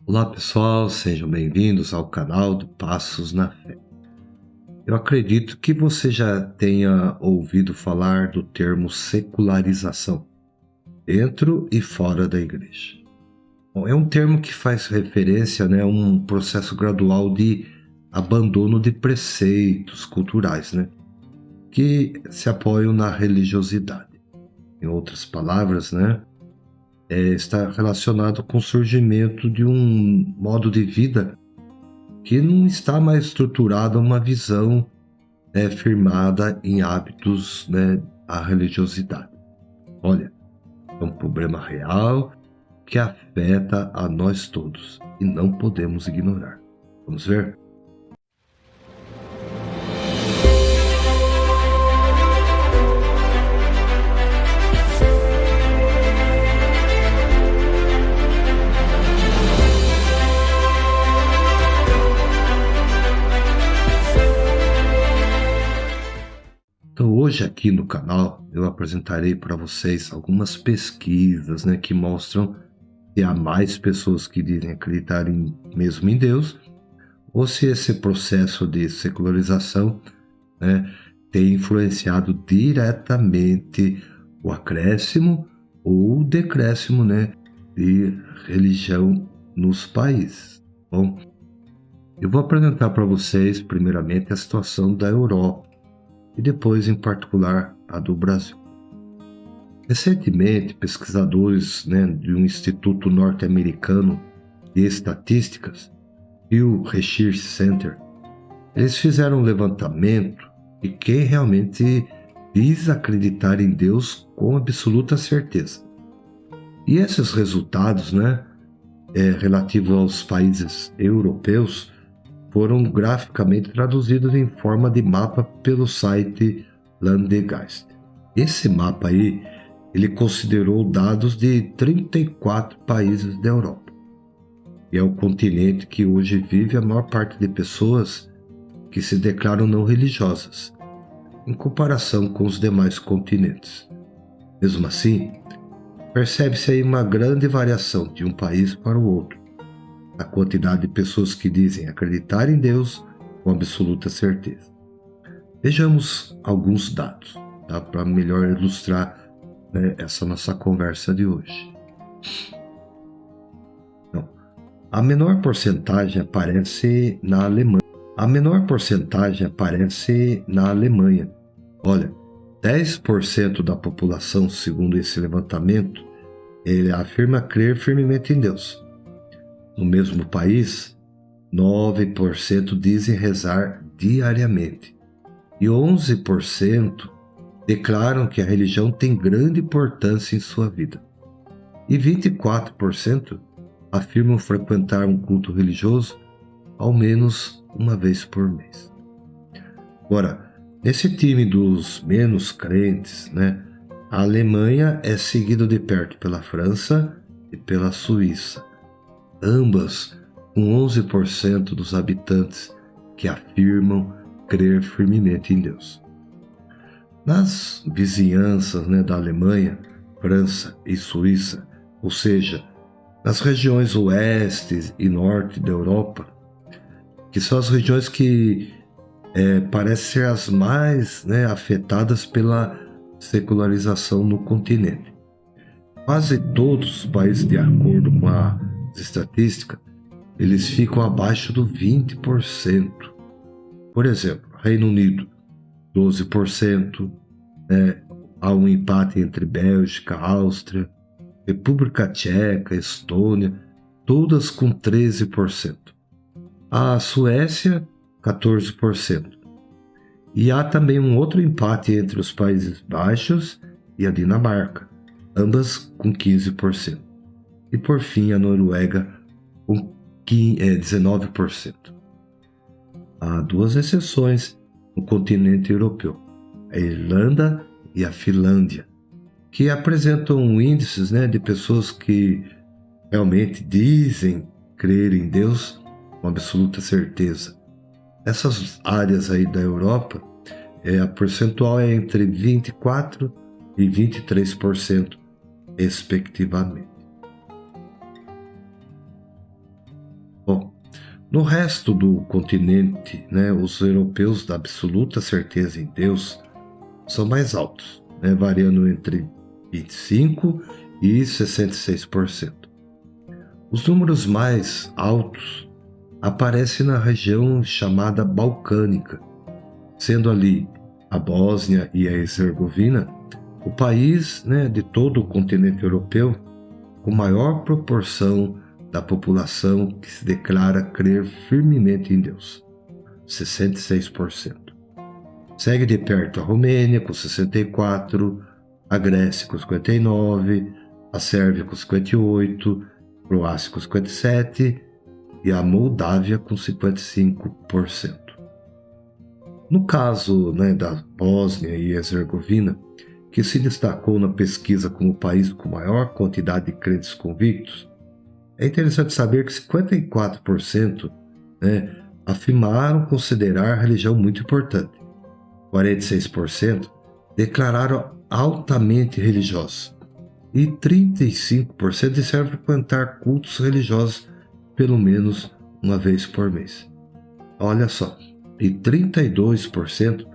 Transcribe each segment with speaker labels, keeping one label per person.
Speaker 1: Olá pessoal, sejam bem-vindos ao canal do Passos na Fé. Eu acredito que você já tenha ouvido falar do termo secularização, dentro e fora da igreja. Bom, é um termo que faz referência, a um processo gradual de abandono de preceitos culturais, que se apoiam na religiosidade. Em outras palavras, está relacionado com o surgimento de um modo de vida que não está mais estruturado a uma visão firmada em hábitos, à religiosidade. Olha, é um problema real que afeta a nós todos e não podemos ignorar. Vamos ver? Então, hoje aqui no canal eu apresentarei para vocês algumas pesquisas, que mostram se há mais pessoas que dizem acreditar mesmo em Deus, ou se esse processo de secularização, tem influenciado diretamente o acréscimo ou o decréscimo, de religião nos países. Bom, eu vou apresentar para vocês primeiramente a situação da Europa e depois, em particular, a do Brasil. Recentemente, pesquisadores de um instituto norte-americano de estatísticas, Pew Research Center, eles fizeram um levantamento de quem realmente diz acreditar em Deus com absoluta certeza. E esses resultados, relativos aos países europeus, foram graficamente traduzidos em forma de mapa pelo site Landegeist. Esse mapa aí, ele considerou dados de 34 países da Europa. E é o continente que hoje vive a maior parte de pessoas que se declaram não religiosas, em comparação com os demais continentes. Mesmo assim, percebe-se aí uma grande variação de um país para o outro, a quantidade de pessoas que dizem acreditar em Deus com absoluta certeza. Vejamos alguns dados, para melhor ilustrar essa nossa conversa de hoje. Então, a menor porcentagem aparece na Alemanha. Olha, 10% da população, segundo esse levantamento, ele afirma crer firmemente em Deus. No mesmo país, 9% dizem rezar diariamente e 11% declaram que a religião tem grande importância em sua vida. E 24% afirmam frequentar um culto religioso ao menos uma vez por mês. Agora, nesse time dos menos crentes, a Alemanha é seguida de perto pela França e pela Suíça, ambas com 11% dos habitantes que afirmam crer firmemente em Deus. Nas vizinhanças da Alemanha, França e Suíça, ou seja, nas regiões oeste e norte da Europa, que são as regiões que parecem ser as mais afetadas pela secularização no continente. Quase todos os países, de acordo com a estatística, eles ficam abaixo do 20%. Por exemplo, Reino Unido, 12%, há um empate entre Bélgica, Áustria, República Tcheca, Estônia, todas com 13%. A Suécia, 14%. E há também um outro empate entre os Países Baixos e a Dinamarca, ambas com 15%. E por fim a Noruega com 19%. Há duas exceções no continente europeu, a Irlanda e a Finlândia, que apresentam índices de pessoas que realmente dizem crer em Deus com absoluta certeza. Essas áreas aí da Europa, a percentual é entre 24% e 23%, respectivamente. No resto do continente, né, os europeus da absoluta certeza em Deus são mais altos, né, variando entre 25% e 66%. Os números mais altos aparecem na região chamada Balcânica, sendo ali a Bósnia e a Herzegovina o país, né, de todo o continente europeu com maior proporção da população que se declara crer firmemente em Deus, 66%. Segue de perto a Romênia com 64%, a Grécia com 59%, a Sérvia com 58%, a Croácia com 57% e a Moldávia com 55%. No caso, né, da Bósnia e Herzegovina, que se destacou na pesquisa como o país com maior quantidade de crentes convictos, é interessante saber que 54%, né, afirmaram considerar a religião muito importante. 46% declararam altamente religiosos e 35% disseram frequentar cultos religiosos pelo menos uma vez por mês. Olha só, e 32%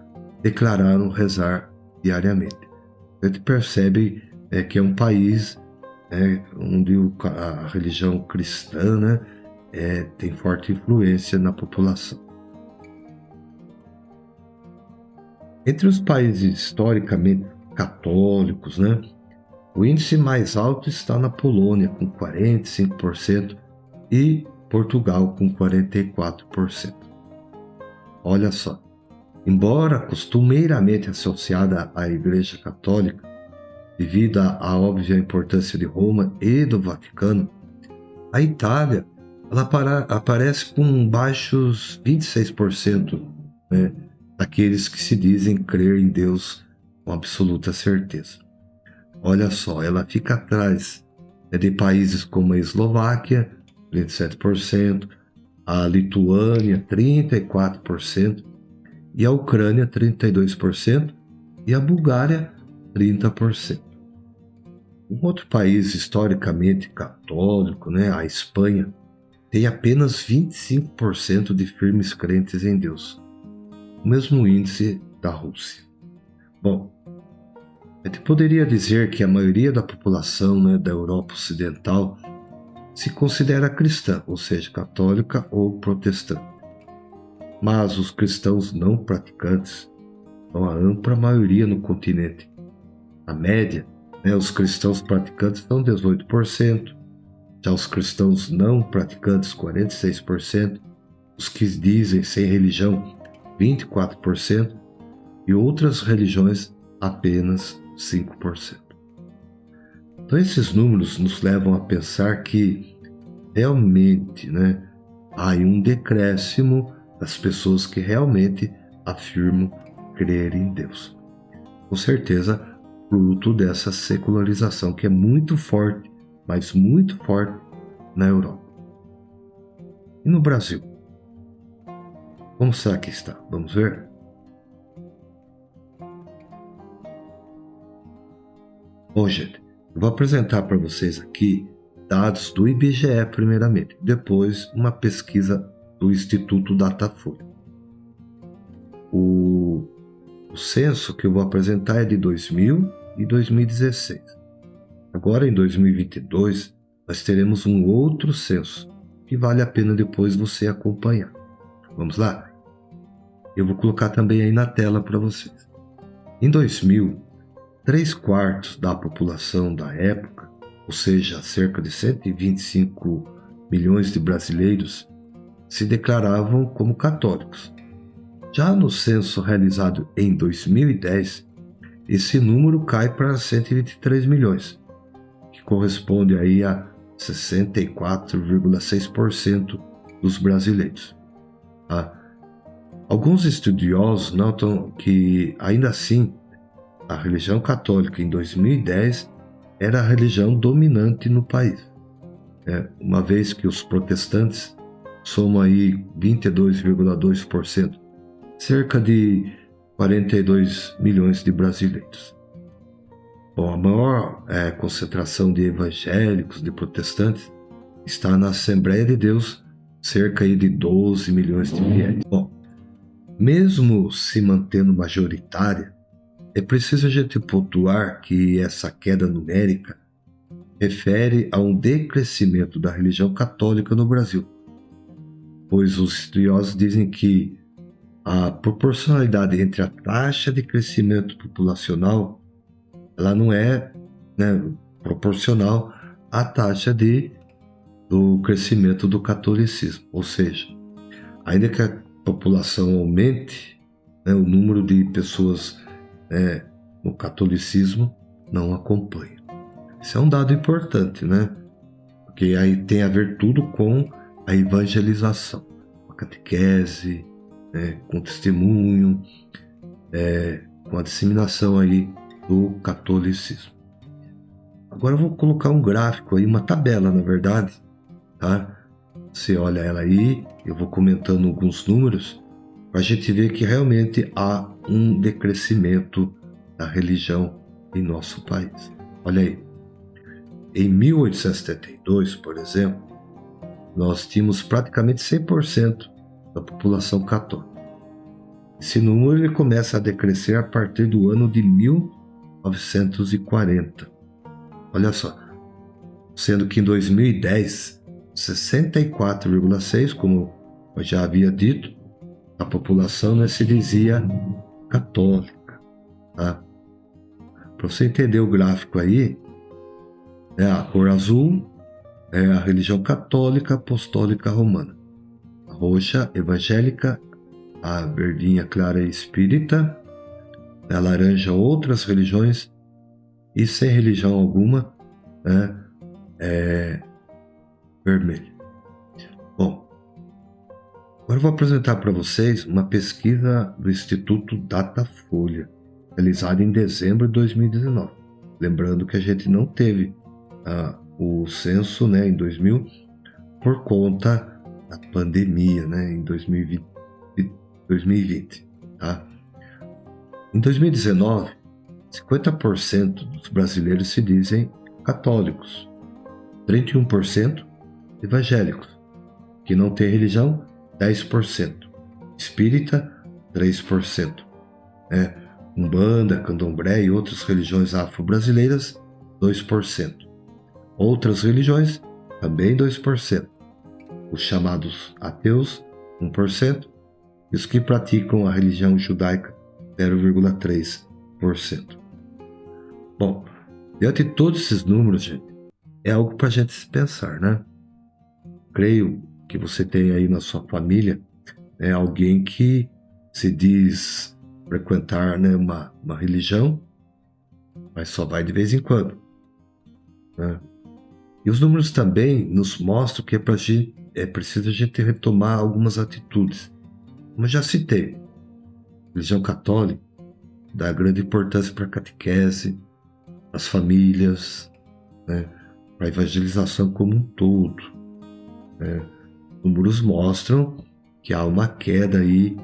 Speaker 1: declararam rezar diariamente. A gente percebe que é um país onde a religião cristã, né, tem forte influência na população. Entre os países historicamente católicos, né, o índice mais alto está na Polônia, com 45%, e Portugal, com 44%. Olha só, embora costumeiramente associada à Igreja Católica, devido à óbvia importância de Roma e do Vaticano, a Itália ela aparece com baixos 26%, né, daqueles que se dizem crer em Deus com absoluta certeza. Olha só, ela fica atrás de países como a Eslováquia, 27%, a Lituânia, 34%, e a Ucrânia, 32%, e a Bulgária, 30%. Um outro país historicamente católico, né, a Espanha, tem apenas 25% de firmes crentes em Deus, o mesmo índice da Rússia. Bom, a gente poderia dizer que a maioria da população, né, da Europa Ocidental se considera cristã, ou seja, católica ou protestante. Mas os cristãos não praticantes são a ampla maioria no continente. A média, né, os cristãos praticantes são 18%, já os cristãos não praticantes 46%, os que dizem sem religião 24% e outras religiões apenas 5%. Então esses números nos levam a pensar que realmente, né, há um decréscimo das pessoas que realmente afirmam crer em Deus. Com certeza, fruto dessa secularização que é muito forte, mas muito forte na Europa. E no Brasil? Como será que está? Vamos ver? Bom, gente, eu vou apresentar para vocês aqui dados do IBGE primeiramente, depois uma pesquisa do Instituto Datafolha. O censo que eu vou apresentar é de 2000 e 2016. Agora, em 2022, nós teremos um outro censo, que vale a pena depois você acompanhar. Vamos lá? Eu vou colocar também aí na tela para vocês. Em 2000, 3/4 da população da época, ou seja, cerca de 125 milhões de brasileiros, se declaravam como católicos. Já no censo realizado em 2010, esse número cai para 123 milhões, que corresponde aí a 64,6% dos brasileiros. Alguns estudiosos notam que, ainda assim, a religião católica em 2010 era a religião dominante no país, uma vez que os protestantes somam aí 22,2%, cerca de 42 milhões de brasileiros. Bom, a maior concentração de evangélicos, de protestantes, está na Assembleia de Deus, cerca aí de 12 milhões de fiéis. Bom, mesmo se mantendo majoritária, é preciso a gente pontuar que essa queda numérica refere a um decrescimento da religião católica no Brasil, pois os estudiosos dizem que a proporcionalidade entre a taxa de crescimento populacional ela não é, proporcional à taxa do crescimento do catolicismo. Ou seja, ainda que a população aumente, o número de pessoas no catolicismo não acompanha. Isso é um dado importante, porque aí tem a ver tudo com a evangelização, a catequese, com testemunho, com a disseminação aí do catolicismo. Agora eu vou colocar um gráfico aí, uma tabela na verdade, tá? Você olha ela aí, eu vou comentando alguns números para a gente ver que realmente há um decrescimento da religião em nosso país. Olha aí, em 1872, por exemplo, nós tínhamos praticamente 100% da população católica. Esse número ele começa a decrescer a partir do ano de 1940. Olha só, sendo que em 2010, 64,6%, como eu já havia dito, a população se dizia católica. Tá? Para você entender o gráfico aí, a cor azul é a religião católica apostólica romana, a roxa evangélica, a verdinha clara é espírita, a laranja outras religiões e sem religião alguma é vermelho. Bom, agora eu vou apresentar para vocês uma pesquisa do Instituto Datafolha, realizada em dezembro de 2019. Lembrando que a gente não teve o censo em 2000 por conta da pandemia, em 2020. Tá? Em 2019, 50% dos brasileiros se dizem católicos, 31% evangélicos, que não tem religião, 10%, espírita, 3%, Umbanda, Candomblé e outras religiões afro-brasileiras, 2%. Outras religiões, também 2%. Os chamados ateus, 1%, e os que praticam a religião judaica, 0,3%. Bom, diante de todos esses números, gente, é algo para a gente se pensar, Creio que você tem aí na sua família alguém que se diz frequentar uma religião, mas só vai de vez em quando. E os números também nos mostram que é preciso a gente retomar algumas atitudes. Como eu já citei, a religião católica dá grande importância para a catequese, as famílias, para a evangelização como um todo. Números mostram que há uma queda aí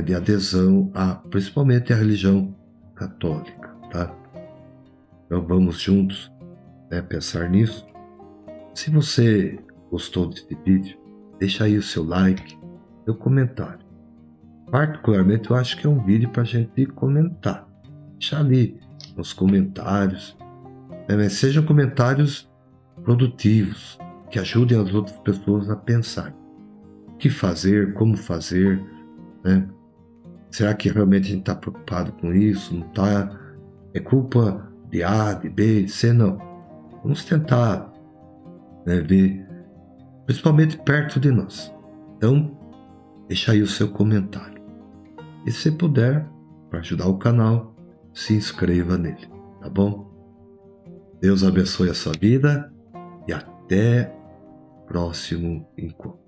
Speaker 1: de adesão principalmente à religião católica, tá? Então vamos juntos pensar nisso. Se você gostou desse vídeo, deixa aí o seu like, seu comentário. Particularmente eu acho que é um vídeo para a gente comentar. Deixa ali nos comentários, mas sejam comentários produtivos, que ajudem as outras pessoas a pensar. O que fazer, como fazer, Será que realmente a gente está preocupado com isso? Não está? É culpa de A, de B, de C? Não. Vamos tentar ver, principalmente perto de nós. Então, deixa aí o seu comentário. E se puder, para ajudar o canal, se inscreva nele, tá bom? Deus abençoe a sua vida e até o próximo encontro.